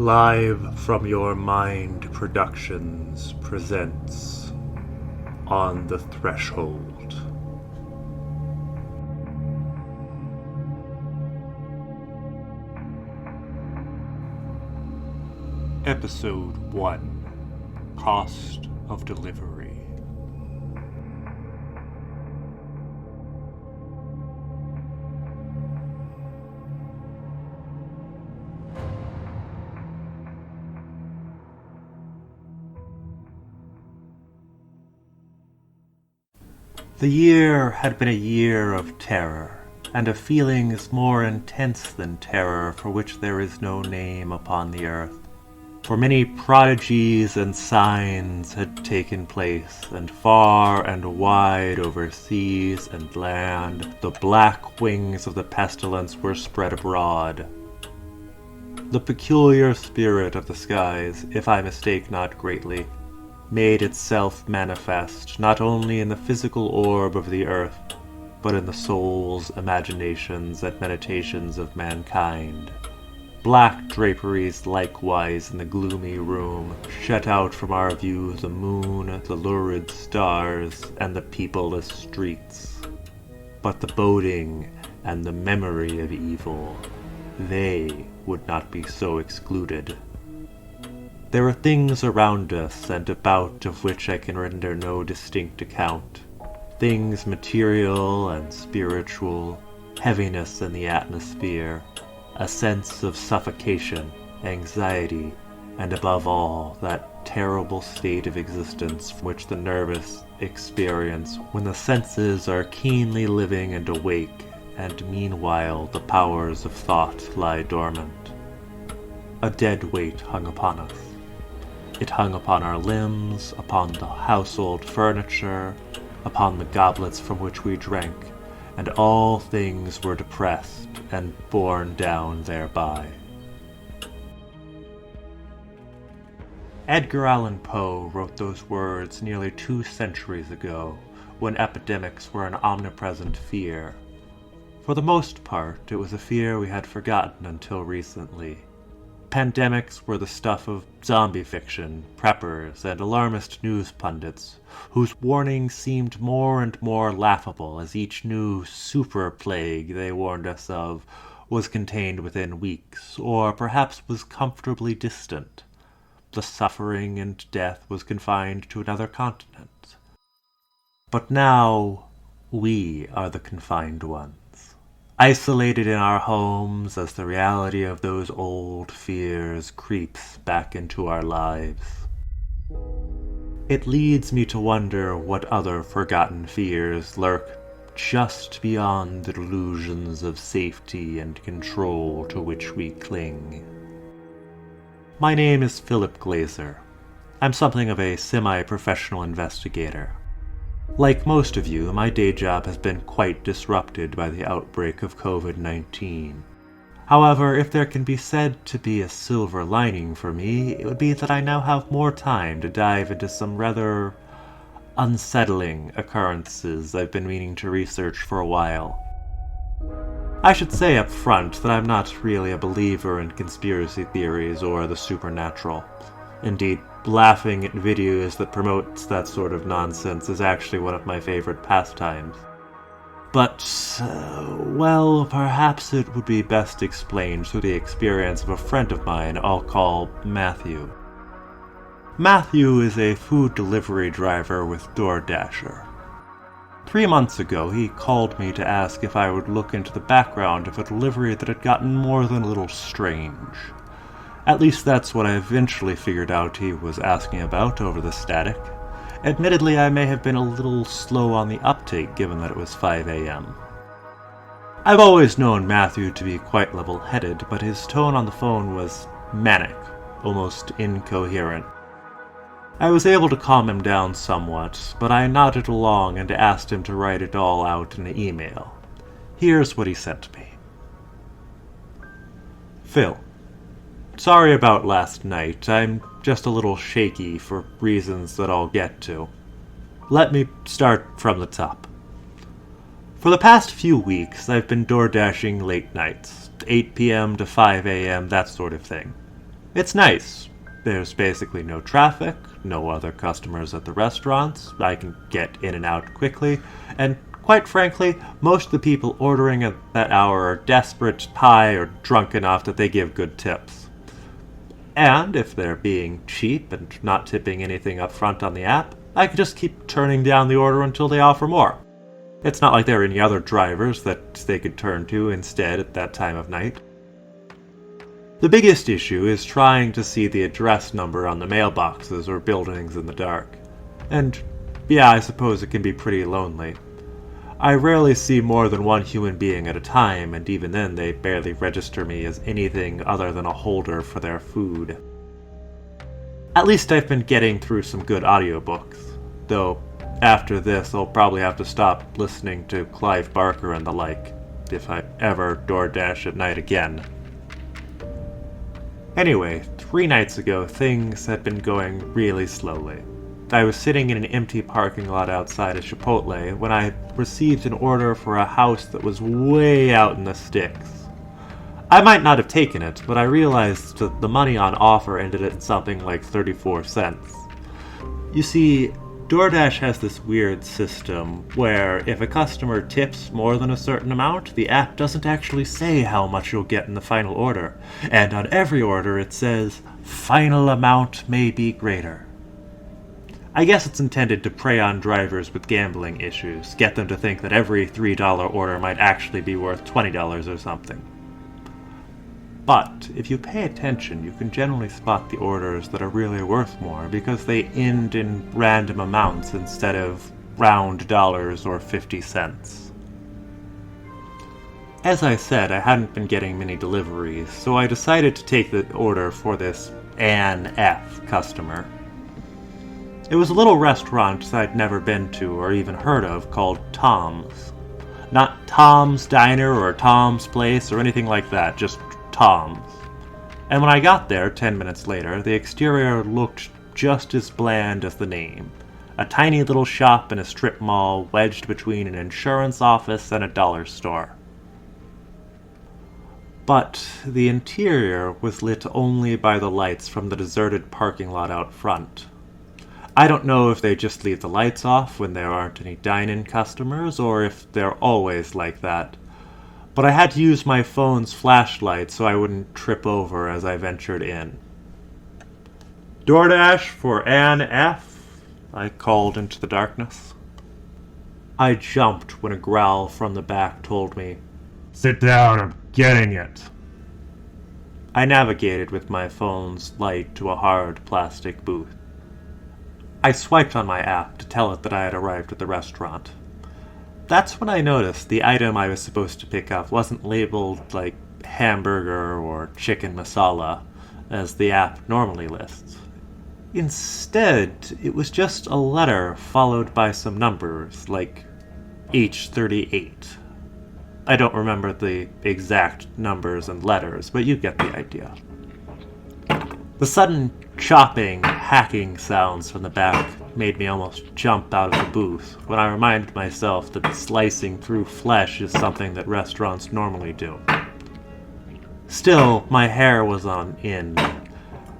Live from Your Mind Productions presents On the Threshold. Episode 1: Cost of Delivery. The year had been a year of terror, and of feelings more intense than terror for which there is no name upon the earth. For many prodigies and signs had taken place, and far and wide over seas and land, the black wings of the pestilence were spread abroad. The peculiar spirit of the skies, if I mistake not greatly, made itself manifest not only in the physical orb of the earth, but in the souls, imaginations, and meditations of mankind. Black draperies likewise in the gloomy room shut out from our view the moon, the lurid stars, and the peopleless streets. But the boding and the memory of evil, they would not be so excluded. There are things around us and about of which I can render no distinct account. Things material and spiritual, heaviness in the atmosphere, a sense of suffocation, anxiety, and above all, that terrible state of existence which the nervous experience when the senses are keenly living and awake, and meanwhile the powers of thought lie dormant. A dead weight hung upon us. It hung upon our limbs, upon the household furniture, upon the goblets from which we drank, and all things were depressed and borne down thereby. Edgar Allan Poe wrote those words nearly 2 centuries ago, when epidemics were an omnipresent fear. For the most part, it was a fear we had forgotten until recently. Pandemics were the stuff of zombie fiction, preppers, and alarmist news pundits, whose warnings seemed more and more laughable as each new super plague they warned us of was contained within weeks, or perhaps was comfortably distant. The suffering and death was confined to another continent. But now, we are the confined ones. Isolated in our homes as the reality of those old fears creeps back into our lives. It leads me to wonder what other forgotten fears lurk just beyond the delusions of safety and control to which we cling. My name is Philip Glazer. I'm something of a semi-professional investigator. Like most of you, my day job has been quite disrupted by the outbreak of COVID-19. However, if there can be said to be a silver lining for me, it would be that I now have more time to dive into some rather unsettling occurrences I've been meaning to research for a while. I should say up front that I'm not really a believer in conspiracy theories or the supernatural. Indeed, laughing at videos that promotes that sort of nonsense is actually one of my favorite pastimes. But, well, perhaps it would be best explained through the experience of a friend of mine I'll call Matthew. Matthew is a food delivery driver with DoorDasher. 3 months ago, he called me to ask if I would look into the background of a delivery that had gotten more than a little strange. At least that's what I eventually figured out he was asking about over the static. Admittedly, I may have been a little slow on the uptake given that it was 5 a.m. I've always known Matthew to be quite level-headed, but his tone on the phone was manic, almost incoherent. I was able to calm him down somewhat, but I nodded along and asked him to write it all out in an email. Here's what he sent me. Phil. Sorry about last night. I'm just a little shaky for reasons that I'll get to. Let me start from the top. For the past few weeks, I've been door dashing late nights, 8 p.m. to 5 a.m., that sort of thing. It's nice. There's basically no traffic, no other customers at the restaurants, I can get in and out quickly, and quite frankly, most of the people ordering at that hour are desperate, high, or drunk enough that they give good tips. And if they're being cheap and not tipping anything up front on the app, I can just keep turning down the order until they offer more. It's not like there are any other drivers that they could turn to instead at that time of night. The biggest issue is trying to see the address number on the mailboxes or buildings in the dark. And yeah, I suppose it can be pretty lonely. I rarely see more than one human being at a time, and even then they barely register me as anything other than a holder for their food. At least I've been getting through some good audiobooks, though after this I'll probably have to stop listening to Clive Barker and the like, if I ever DoorDash at night again. Anyway, 3 nights ago things had been going really slowly. I was sitting in an empty parking lot outside a Chipotle when I received an order for a house that was way out in the sticks. I might not have taken it, but I realized that the money on offer ended at something like 34 cents. You see, DoorDash has this weird system where if a customer tips more than a certain amount, the app doesn't actually say how much you'll get in the final order, and on every order it says, "Final amount may be greater." I guess it's intended to prey on drivers with gambling issues, get them to think that every $3 order might actually be worth $20 or something. But if you pay attention, you can generally spot the orders that are really worth more because they end in random amounts instead of round dollars or 50 cents. As I said, I hadn't been getting many deliveries, so I decided to take the order for this Ann F. customer. It was a little restaurant I'd never been to or even heard of called Tom's. Not Tom's Diner or Tom's Place or anything like that, just Tom's. And when I got there 10 minutes later, the exterior looked just as bland as the name. A tiny little shop in a strip mall wedged between an insurance office and a dollar store. But the interior was lit only by the lights from the deserted parking lot out front. I don't know if they just leave the lights off when there aren't any dine-in customers, or if they're always like that. But I had to use my phone's flashlight so I wouldn't trip over as I ventured in. "DoorDash for Ann F?" I called into the darkness. I jumped when a growl from the back told me, "Sit down, I'm getting it." I navigated with my phone's light to a hard plastic booth. I swiped on my app to tell it that I had arrived at the restaurant. That's when I noticed the item I was supposed to pick up wasn't labeled like hamburger or chicken masala, as the app normally lists. Instead, it was just a letter followed by some numbers, like H38. I don't remember the exact numbers and letters, but you get the idea. The sudden chopping, hacking sounds from the back made me almost jump out of the booth when I reminded myself that slicing through flesh is something that restaurants normally do. Still, my hair was on end.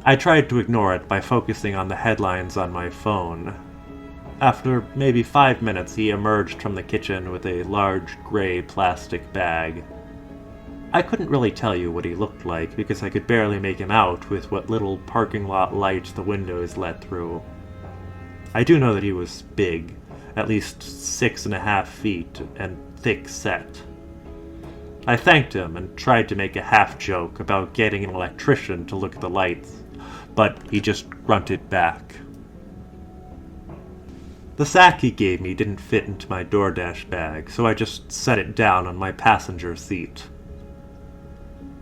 I tried to ignore it by focusing on the headlines on my phone. After maybe 5 minutes, he emerged from the kitchen with a large gray plastic bag. I couldn't really tell you what he looked like because I could barely make him out with what little parking lot light the windows let through. I do know that he was big, at least 6.5 feet, and thick-set. I thanked him and tried to make a half-joke about getting an electrician to look at the lights, but he just grunted back. The sack he gave me didn't fit into my DoorDash bag, so I just set it down on my passenger seat.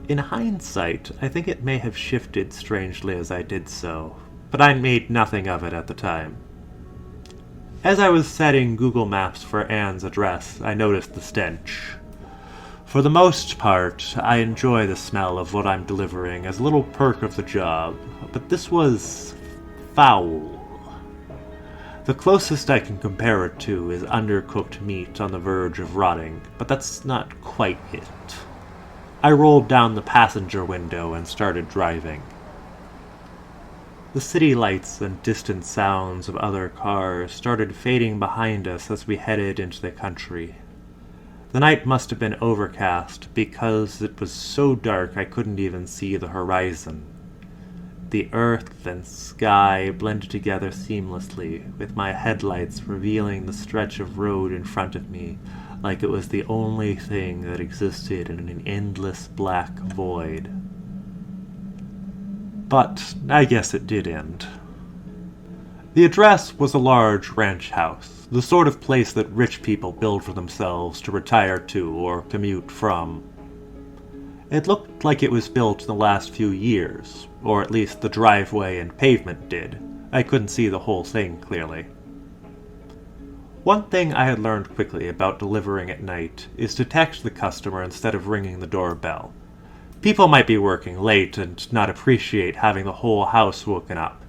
In hindsight, I think it may have shifted strangely as I did so, but I made nothing of it at the time. As I was setting Google Maps for Anne's address, I noticed the stench. For the most part, I enjoy the smell of what I'm delivering as a little perk of the job, but this was foul. The closest I can compare it to is undercooked meat on the verge of rotting, but that's not quite it. I rolled down the passenger window and started driving. The city lights and distant sounds of other cars started fading behind us as we headed into the country. The night must have been overcast because it was so dark I couldn't even see the horizon. The earth and sky blended together seamlessly, with my headlights revealing the stretch of road in front of me like it was the only thing that existed in an endless black void. But I guess it did end. The address was a large ranch house, the sort of place that rich people build for themselves to retire to or commute from. It looked like it was built in the last few years, or at least the driveway and pavement did. I couldn't see the whole thing clearly. One thing I had learned quickly about delivering at night is to text the customer instead of ringing the doorbell. People might be working late and not appreciate having the whole house woken up,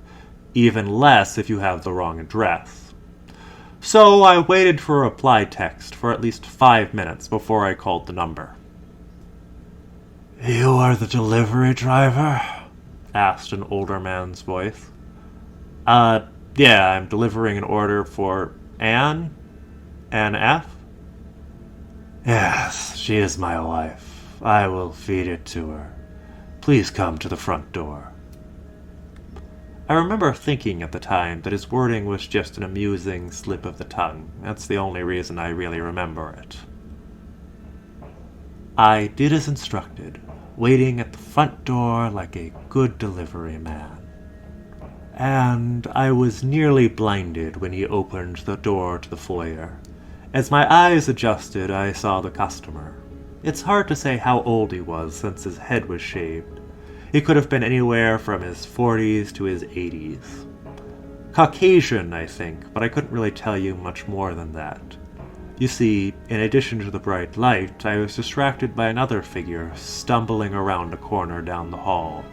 even less if you have the wrong address. So I waited for a reply text for at least 5 minutes before I called the number. "You are the delivery driver?" asked an older man's voice. Yeah, I'm delivering an order for Anne? Anne F? "Yes, she is my wife. I will feed it to her. Please come to the front door." I remember thinking at the time that his wording was just an amusing slip of the tongue. That's the only reason I really remember it. I did as instructed, waiting at the front door like a good delivery man. And I was nearly blinded when he opened the door to the foyer. As my eyes adjusted, I saw the customer. It's hard to say how old he was since his head was shaved. He could have been anywhere from his 40s to his 80s. Caucasian, I think, but I couldn't really tell you much more than that. You see, in addition to the bright light, I was distracted by another figure stumbling around a corner down the hall.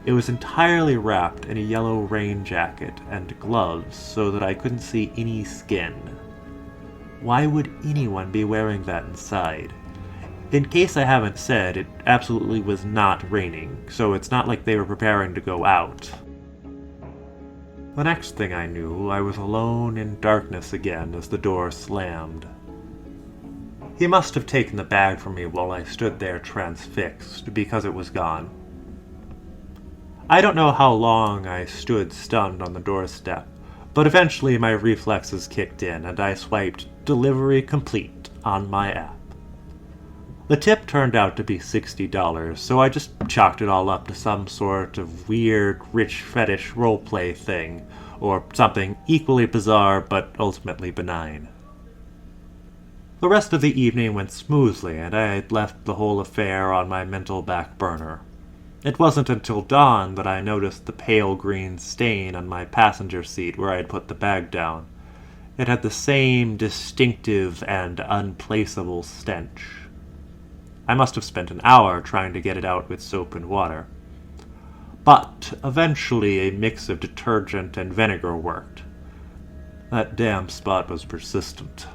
It was entirely wrapped in a yellow rain jacket and gloves so that I couldn't see any skin. Why would anyone be wearing that inside? In case I haven't said, it absolutely was not raining, so it's not like they were preparing to go out. The next thing I knew, I was alone in darkness again as the door slammed. He must have taken the bag from me while I stood there transfixed, because it was gone. I don't know how long I stood stunned on the doorstep, but eventually my reflexes kicked in and I swiped "Delivery Complete" on my app. The tip turned out to be $60, so I just chalked it all up to some sort of weird, rich fetish roleplay thing, or something equally bizarre but ultimately benign. The rest of the evening went smoothly, and I had left the whole affair on my mental back burner. It wasn't until dawn that I noticed the pale green stain on my passenger seat where I had put the bag down. It had the same distinctive and unplaceable stench. I must have spent an hour trying to get it out with soap and water. But eventually a mix of detergent and vinegar worked. That damn spot was persistent.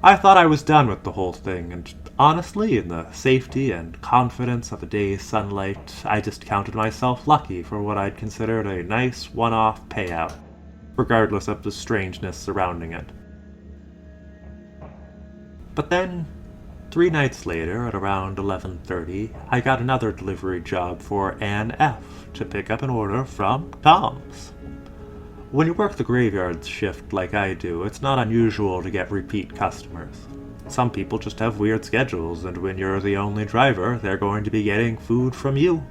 I thought I was done with the whole thing, and honestly, in the safety and confidence of the day's sunlight, I just counted myself lucky for what I'd considered a nice one-off payout, regardless of the strangeness surrounding it. But then, 3 nights later, at around 11:30, I got another delivery job for Anne F. to pick up an order from Tom's. When you work the graveyard shift like I do, it's not unusual to get repeat customers. Some people just have weird schedules, and when you're the only driver, they're going to be getting food from you.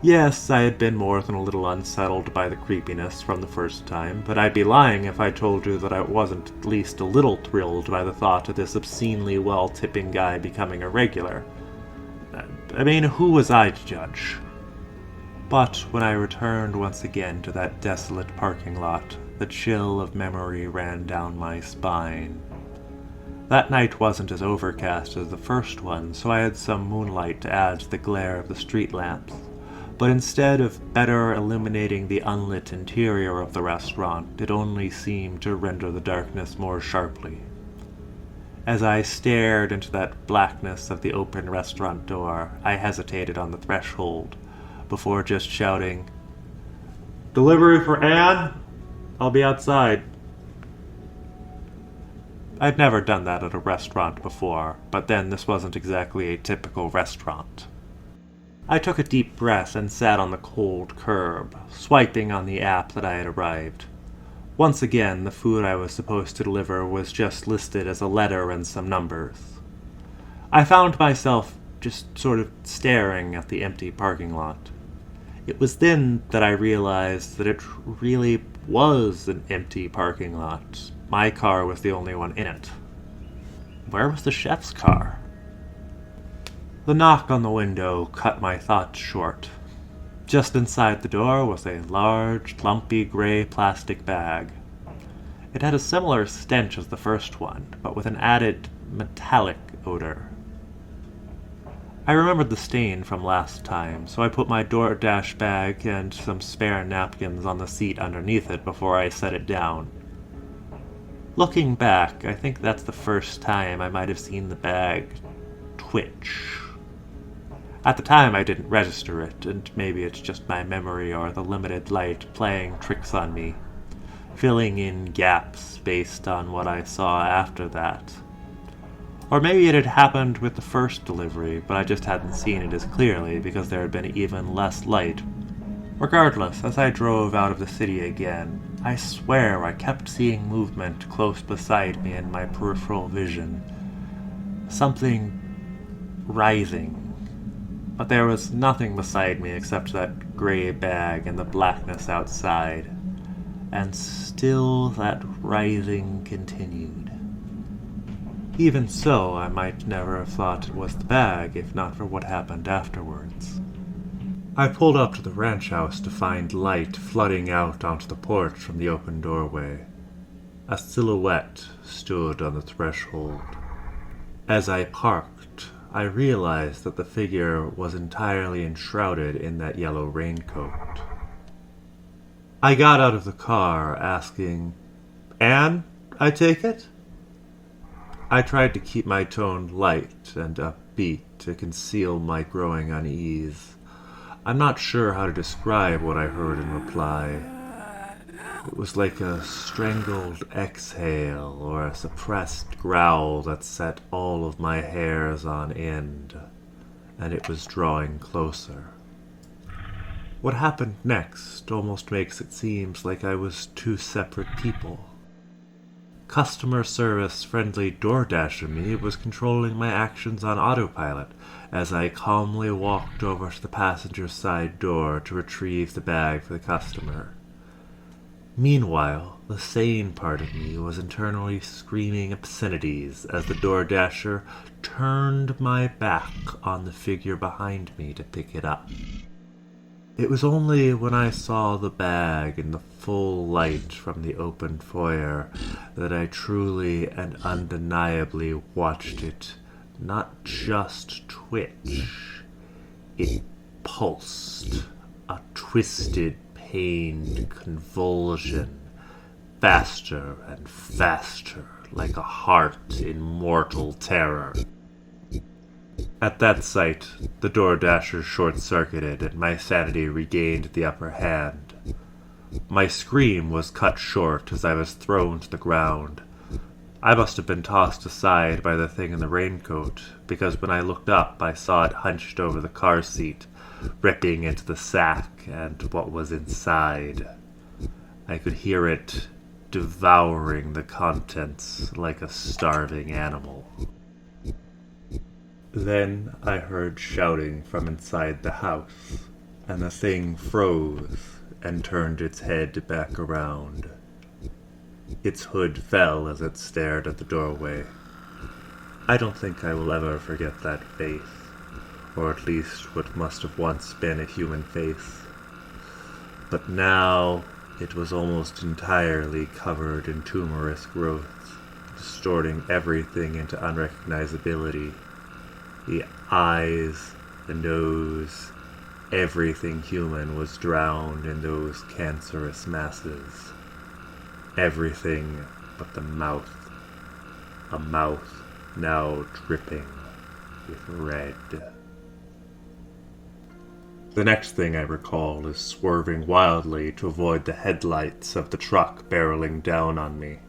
Yes, I had been more than a little unsettled by the creepiness from the first time, but I'd be lying if I told you that I wasn't at least a little thrilled by the thought of this obscenely well-tipping guy becoming a regular. I mean, who was I to judge? But when I returned once again to that desolate parking lot, the chill of memory ran down my spine. That night wasn't as overcast as the first one, so I had some moonlight to add to the glare of the street lamps. But instead of better illuminating the unlit interior of the restaurant, it only seemed to render the darkness more sharply. As I stared into that blackness of the open restaurant door, I hesitated on the threshold, before just shouting, "Delivery for Anne? I'll be outside." I'd never done that at a restaurant before, but then this wasn't exactly a typical restaurant. I took a deep breath and sat on the cold curb, swiping on the app that I had arrived. Once again, the food I was supposed to deliver was just listed as a letter and some numbers. I found myself just sort of staring at the empty parking lot. It was then that I realized that it really was an empty parking lot. My car was the only one in it. Where was the chef's car? The knock on the window cut my thoughts short. Just inside the door was a large, lumpy gray plastic bag. It had a similar stench as the first one, but with an added metallic odor. I remembered the stain from last time, so I put my DoorDash bag and some spare napkins on the seat underneath it before I set it down. Looking back, I think that's the first time I might have seen the bag twitch. At the time I didn't register it, and maybe it's just my memory or the limited light playing tricks on me, filling in gaps based on what I saw after that. Or maybe it had happened with the first delivery, but I just hadn't seen it as clearly because there had been even less light. Regardless, as I drove out of the city again, I swear I kept seeing movement close beside me in my peripheral vision. Something writhing. But there was nothing beside me except that gray bag and the blackness outside. And still that writhing continued. Even so, I might never have thought it was the bag if not for what happened afterwards. I pulled up to the ranch house to find light flooding out onto the porch from the open doorway. A silhouette stood on the threshold. As I parked, I realized that the figure was entirely enshrouded in that yellow raincoat. I got out of the car, asking, "Anne, I take it?" I tried to keep my tone light and upbeat to conceal my growing unease. I'm not sure how to describe what I heard in reply. It was like a strangled exhale or a suppressed growl that set all of my hairs on end, and it was drawing closer. What happened next almost makes it seem like I was two separate people. Customer service friendly DoorDasher me was controlling my actions on autopilot as I calmly walked over to the passenger side door to retrieve the bag for the customer. Meanwhile, the sane part of me was internally screaming obscenities as the DoorDasher turned my back on the figure behind me to pick it up. It was only when I saw the bag in the full light from the open foyer that I truly and undeniably watched it not just twitch. It pulsed, a twisted, pained convulsion, faster and faster, like a heart in mortal terror. At that sight, the DoorDasher short-circuited and my sanity regained the upper hand. My scream was cut short as I was thrown to the ground. I must have been tossed aside by the thing in the raincoat, because when I looked up I saw it hunched over the car seat, ripping into the sack and what was inside. I could hear it devouring the contents like a starving animal. Then I heard shouting from inside the house, and the thing froze and turned its head back around. Its hood fell as it stared at the doorway. I don't think I will ever forget that face, or at least what must have once been a human face. But now it was almost entirely covered in tumorous growths, distorting everything into unrecognizability. The eyes, the nose, everything human was drowned in those cancerous masses. Everything but the mouth. A mouth now dripping with red. The next thing I recall is swerving wildly to avoid the headlights of the truck barreling down on me.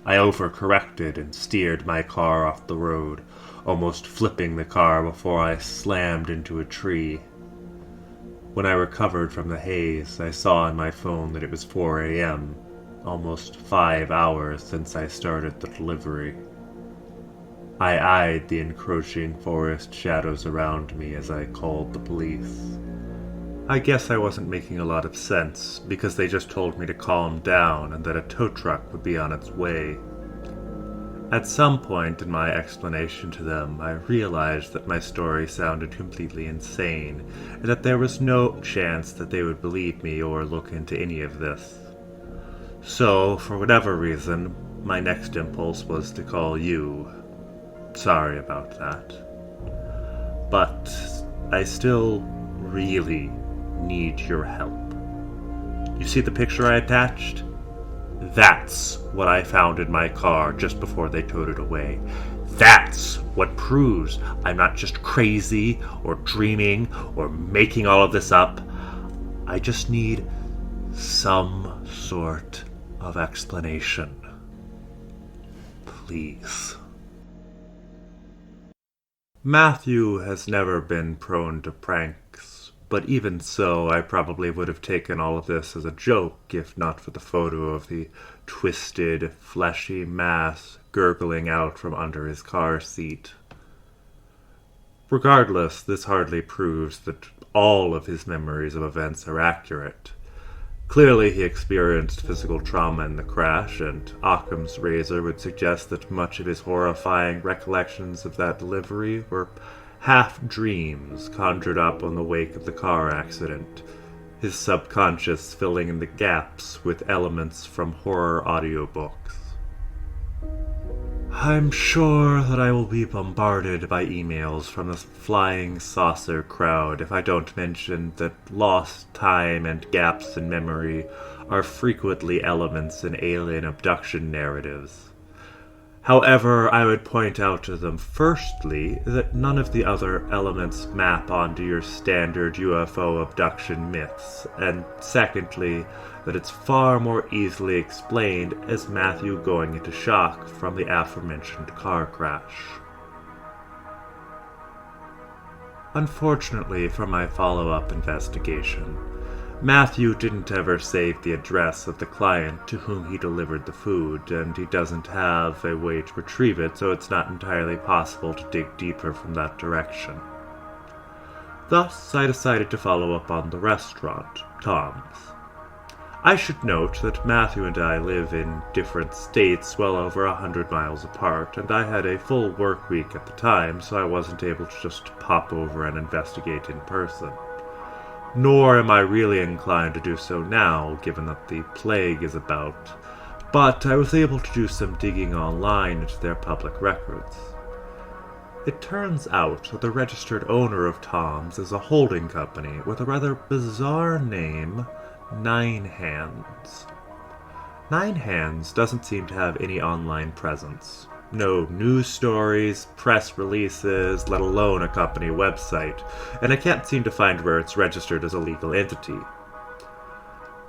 I overcorrected and steered my car off the road, almost flipping the car before I slammed into a tree. When I recovered from the haze, I saw on my phone that it was 4 a.m., almost 5 hours since I started the delivery. I eyed the encroaching forest shadows around me as I called the police. I guess I wasn't making a lot of sense, because they just told me to calm down and that a tow truck would be on its way. At some point in my explanation to them, I realized that my story sounded completely insane, and that there was no chance that they would believe me or look into any of this. So, for whatever reason, my next impulse was to call you. Sorry about that. But I still really need your help. You see the picture I attached? That's what I found in my car just before they towed it away. That's what proves I'm not just crazy or dreaming or making all of this up. I just need some sort of explanation. Please. Matthew has never been prone to pranks, but even so, I probably would have taken all of this as a joke if not for the photo of the twisted, fleshy mass gurgling out from under his car seat. Regardless, this hardly proves that all of his memories of events are accurate. Clearly, he experienced physical trauma in the crash, and Occam's razor would suggest that much of his horrifying recollections of that delivery were half-dreams conjured up on the wake of the car accident, his subconscious filling in the gaps with elements from horror audiobooks. I'm sure that I will be bombarded by emails from the flying saucer crowd if I don't mention that lost time and gaps in memory are frequently elements in alien abduction narratives. However, I would point out to them firstly that none of the other elements map onto your standard UFO abduction myths, and secondly, that it's far more easily explained as Matthew going into shock from the aforementioned car crash. Unfortunately for my follow-up investigation, Matthew didn't ever save the address of the client to whom he delivered the food, and he doesn't have a way to retrieve it, so it's not entirely possible to dig deeper from that direction. Thus, I decided to follow up on the restaurant, Tom's. I should note that Matthew and I live in different states well over 100 miles apart, and I had a full work week at the time, so I wasn't able to just pop over and investigate in person. Nor am I really inclined to do so now, given that the plague is about, but I was able to do some digging online into their public records. It turns out that the registered owner of Tom's is a holding company with a rather bizarre name, Nine Hands. Nine Hands doesn't seem to have any online presence. No news stories, press releases, let alone a company website, and I can't seem to find where it's registered as a legal entity.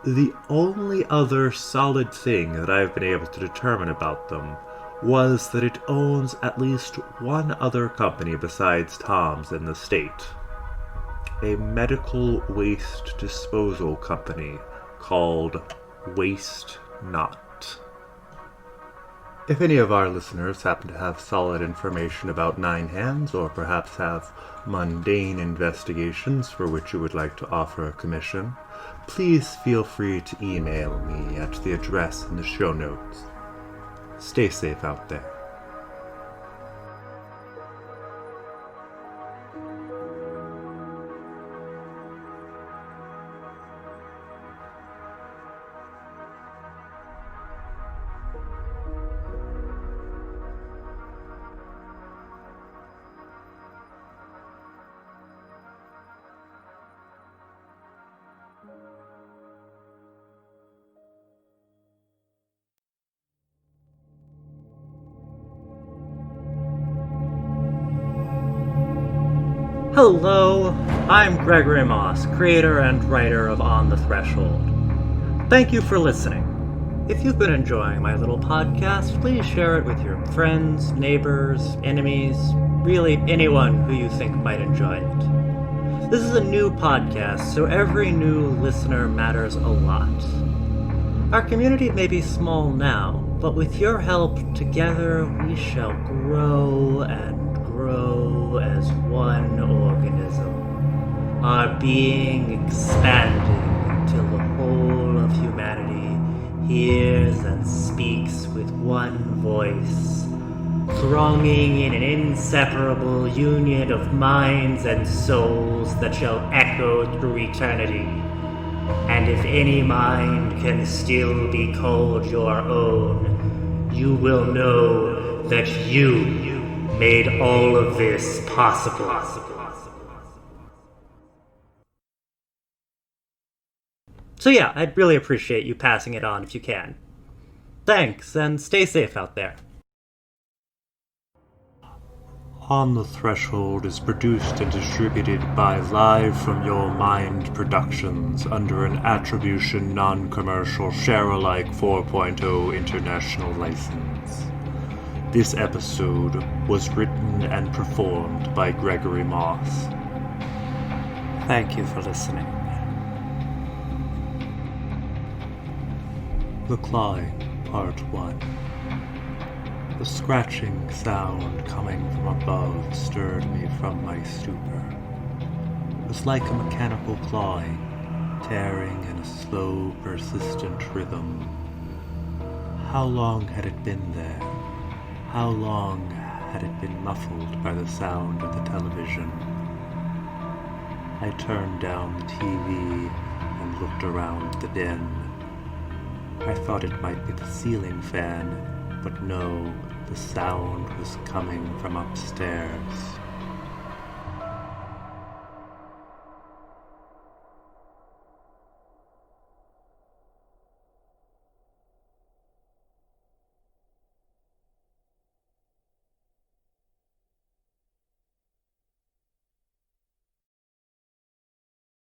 The only other solid thing that I've been able to determine about them was that it owns at least one other company besides Tom's in the state. A medical waste disposal company called Waste Not. If any of our listeners happen to have solid information about Nine Hands, or perhaps have mundane investigations for which you would like to offer a commission, please feel free to email me at the address in the show notes. Stay safe out there. Hello, I'm Gregory Moss, creator and writer of On the Threshold. Thank you for listening. If you've been enjoying my little podcast, please share it with your friends, neighbors, enemies, really anyone who you think might enjoy it. This is a new podcast, so every new listener matters a lot. Our community may be small now, but with your help, together we shall grow and grow as one organism, our being expanding until the whole of humanity hears and speaks with one voice, thronging in an inseparable union of minds and souls that shall echo through eternity. And if any mind can still be called your own, you will know that you made all of this possible. So yeah, I'd really appreciate you passing it on if you can. Thanks, and stay safe out there. On the Threshold is produced and distributed by Live From Your Mind Productions under an Attribution Non-Commercial Share-alike 4.0 international license. This episode was written and performed by Gregory Moss. Thank you for listening. The Climb, Part 1. The scratching sound coming from above stirred me from my stupor. It was like a mechanical clawing, tearing in a slow, persistent rhythm. How long had it been there? How long had it been muffled by the sound of the television? I turned down the TV and looked around the den. I thought it might be the ceiling fan, but no, the sound was coming from upstairs.